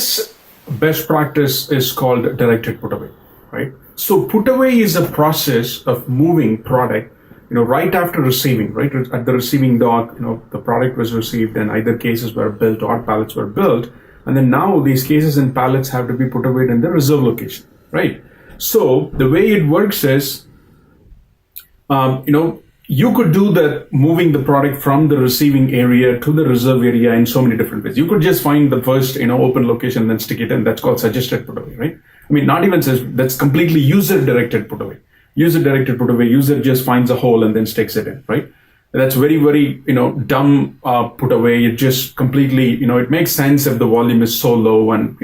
this best practice is called directed put away, right? So put away is a process of moving product, right after receiving, right? At the receiving dock, the product was received and either cases were built or pallets were built. And then now these cases and pallets have to be put away in the reserve location, right? So the way it works is, you could do that, moving the product from the receiving area to the reserve area in so many different ways. You could just find the first, open location, then stick it in. That's called suggested put away, right? I mean, not even says that's completely user directed put away. User directed put away. User just finds a hole and then sticks it in, right? That's very, very, dumb put away. It just completely, it makes sense if the volume is so low and,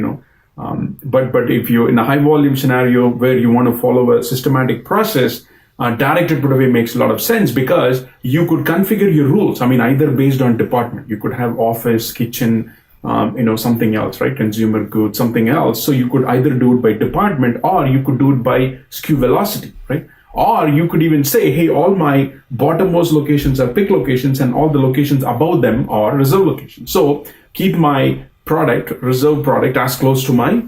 but if you're in a high volume scenario where you want to follow a systematic process, directed put away makes a lot of sense because you could configure your rules. I mean, either based on department, you could have office, kitchen, something else, right? Consumer goods, something else. So you could either do it by department or you could do it by SKU velocity, right? Or you could even say, hey, all my bottommost locations are pick locations and all the locations above them are reserve locations. So keep my reserve product as close to my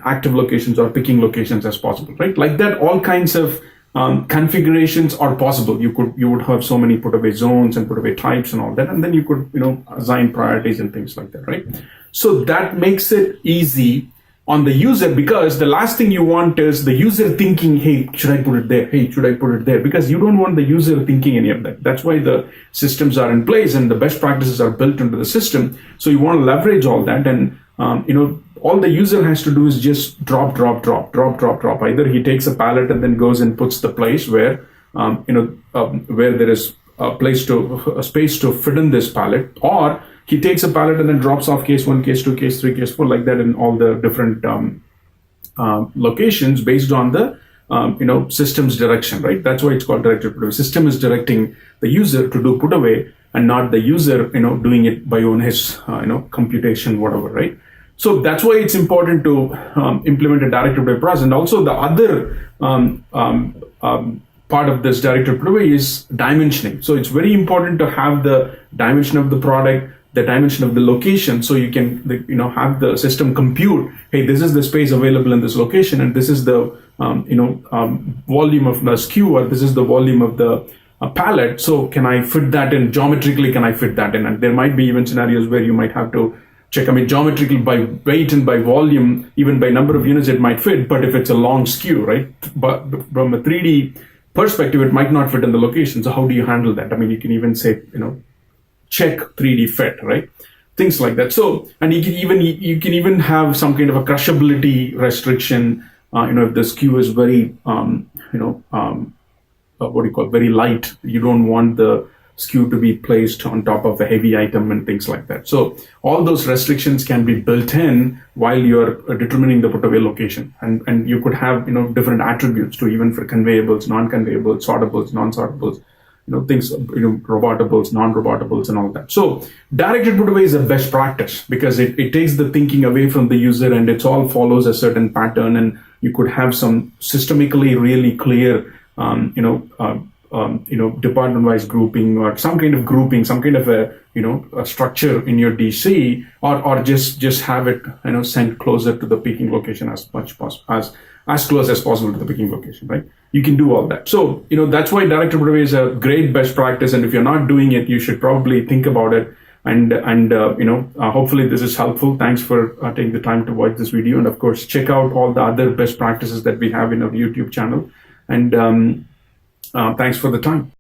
active locations or picking locations as possible, right? Like that, all kinds of configurations are possible. You would have so many put away zones and put away types and all that, and then you could assign priorities and things like that, right? So that makes it easy on the user, because the last thing you want is the user thinking, hey, should I put it there? Hey, should I put it there? Because you don't want the user thinking any of that. That's why the systems are in place and the best practices are built into the system. So you want to leverage all that, and all the user has to do is just drop. Either he takes a pallet and then goes and puts the place where where there is a space to fit in this pallet, or he takes a pallet and then drops off case 1, case 2, case 3, case 4, like that in all the different locations based on the system's direction, right? That's why it's called directed put away. System is directing the user to do put away and not the user doing it by own his computation, whatever, right? So that's why it's important to implement a directed put away process. And also the other part of this directed put away is dimensioning. So it's very important to have the dimension of the product, the dimension of the location, so you can have the system compute, hey, this is the space available in this location, and this is the volume of the SKU, or this is the volume of the pallet. So can I fit that in geometrically? Can I fit that in? And there might be even scenarios where you might have to check. I mean, geometrically by weight and by volume, even by number of units, it might fit. But if it's a long SKU, right? But from a 3D perspective, it might not fit in the location. So how do you handle that? I mean, you can even say, check 3D fit, right? Things like that. So, and you can even have some kind of a crushability restriction. If the SKU is very, very light, you don't want the SKU to be placed on top of a heavy item and things like that. So all those restrictions can be built in while you're determining the put away location. And you could have, different attributes to, even for conveyables, non-conveyables, sortables, non-sortables, things, robotables, non-robotables and all that. So directed put away is a best practice because it takes the thinking away from the user and it all follows a certain pattern, and you could have some systemically really clear, department-wise grouping or some kind of grouping, some kind of a structure in your DC, or just have it, sent closer to the picking location as close as possible to the picking location, right? You can do all that. So, that's why directed put away is a great best practice. And if you're not doing it, you should probably think about it. And hopefully this is helpful. Thanks for taking the time to watch this video. And of course, check out all the other best practices that we have in our YouTube channel. And thanks for the time.